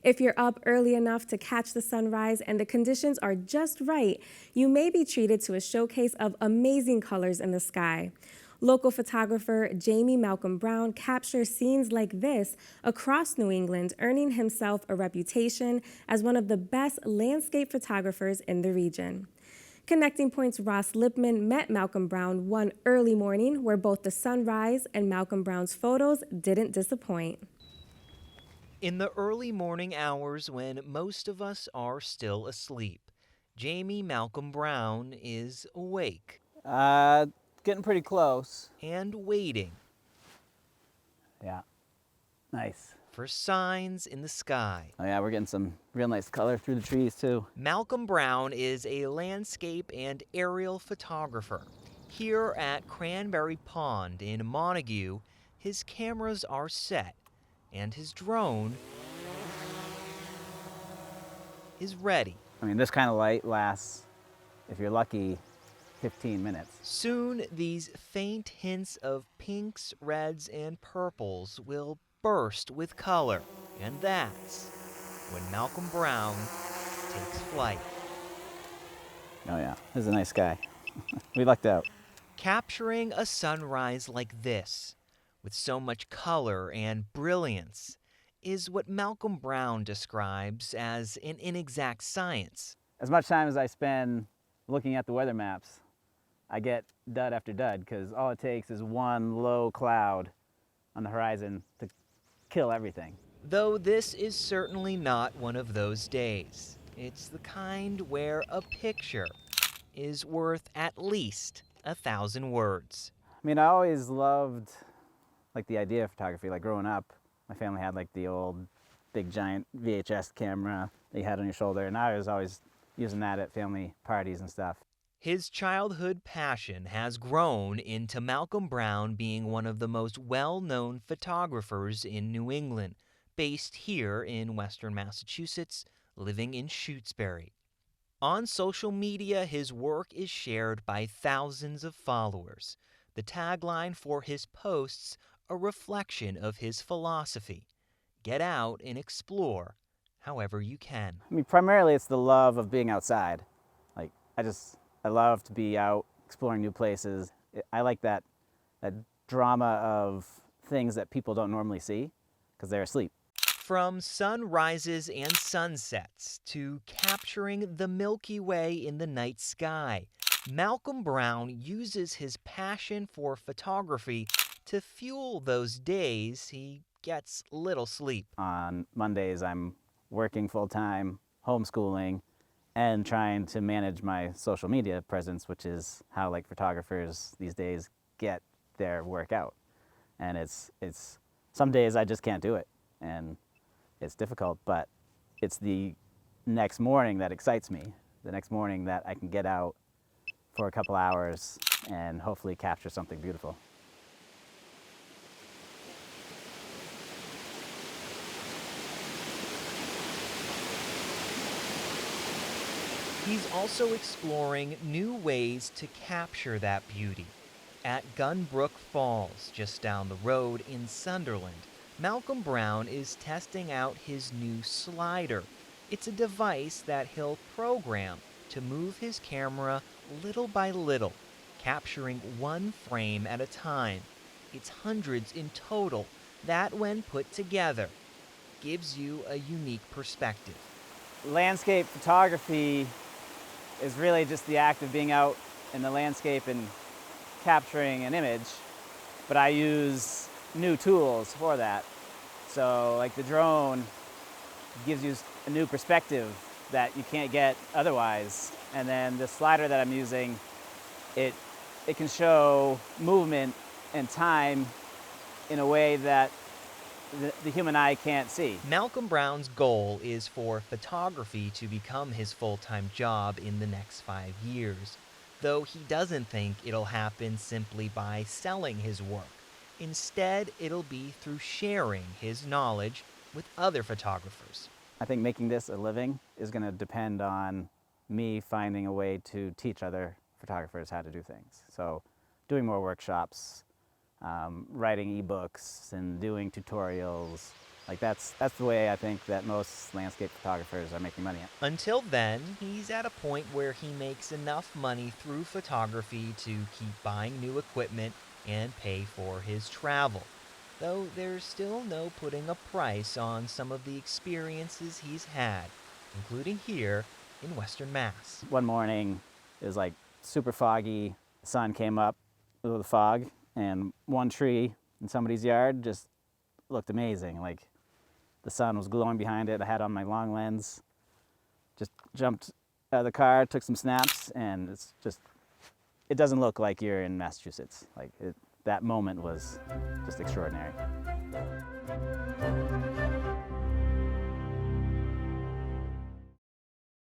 If you're up early enough to catch the sunrise and the conditions are just right, you may be treated to a showcase of amazing colors in the sky. Local photographer Jamie Malcolm Brown captures scenes like this across New England, earning himself a reputation as one of the best landscape photographers in the region. Connecting Point's Ross Lippman met Malcolm Brown one early morning where both the sunrise and Malcolm Brown's photos didn't disappoint. In the early morning hours when most of us are still asleep, Jamie Malcolm Brown is awake. Getting pretty close. And waiting. Yeah, nice. For signs in the sky. Oh yeah, we're getting some real nice color through the trees too. Malcolm Brown is a landscape and aerial photographer. Here at Cranberry Pond in Montague, his cameras are set and his drone is ready. I mean, this kind of light lasts, if you're lucky, 15 minutes. Soon, these faint hints of pinks, reds, and purples will burst with color. And that's when Malcolm Brown takes flight. Oh yeah, this is a nice sky. We lucked out. Capturing a sunrise like this, with so much color and brilliance, is what Malcolm Brown describes as an inexact science. As much time as I spend looking at the weather maps, I get dud after dud, because all it takes is one low cloud on the horizon to kill everything. Though this is certainly not one of those days. It's the kind where a picture is worth at least 1,000 words. I mean, I always loved like the idea of photography. Like growing up, my family had like the old big giant VHS camera that you had on your shoulder, and I was always using that at family parties and stuff. His childhood passion has grown into Malcolm Brown being one of the most well-known photographers in New England, based here in Western Massachusetts, living in Shutesbury. On social media, his work is shared by thousands of followers. The tagline for his posts, a reflection of his philosophy: get out and explore however you can. I mean, primarily it's the love of being outside. Like, I love to be out exploring new places. I like that drama of things that people don't normally see because they're asleep. From sunrises and sunsets to capturing the Milky Way in the night sky, Malcolm Brown uses his passion for photography to fuel those days he gets little sleep. On Mondays, I'm working full-time, homeschooling, and trying to manage my social media presence, which is how like photographers these days get their work out. And it's some days I just can't do it, and it's difficult, but it's the next morning that excites me. The next morning that I can get out for a couple hours and hopefully capture something beautiful. He's also exploring new ways to capture that beauty. At Gunbrook Falls, just down the road in Sunderland, Malcolm Brown is testing out his new slider. It's a device that he'll program to move his camera little by little, capturing one frame at a time. It's hundreds in total that, when put together, gives you a unique perspective. Landscape photography is really just the act of being out in the landscape and capturing an image, but I use new tools for that. So like the drone gives you a new perspective that you can't get otherwise. And then the slider that I'm using, it can show movement and time in a way that the human eye can't see. Malcolm Brown's goal is for photography to become his full-time job in the next 5 years, though he doesn't think it'll happen simply by selling his work. Instead, it'll be through sharing his knowledge with other photographers. I think making this a living is going to depend on me finding a way to teach other photographers how to do things. So doing more workshops, writing ebooks and doing tutorials, Like that's the way I think that most landscape photographers are making money. Until then, he's at a point where he makes enough money through photography to keep buying new equipment and pay for his travel. Though there's still no putting a price on some of the experiences he's had, including here in Western Mass. One morning, it was like super foggy. The sun came up with the fog, and one tree in somebody's yard just looked amazing. Like the sun was glowing behind it. I had on my long lens, just jumped out of the car, took some snaps, and it's just, it doesn't look like you're in Massachusetts. Like that moment was just extraordinary.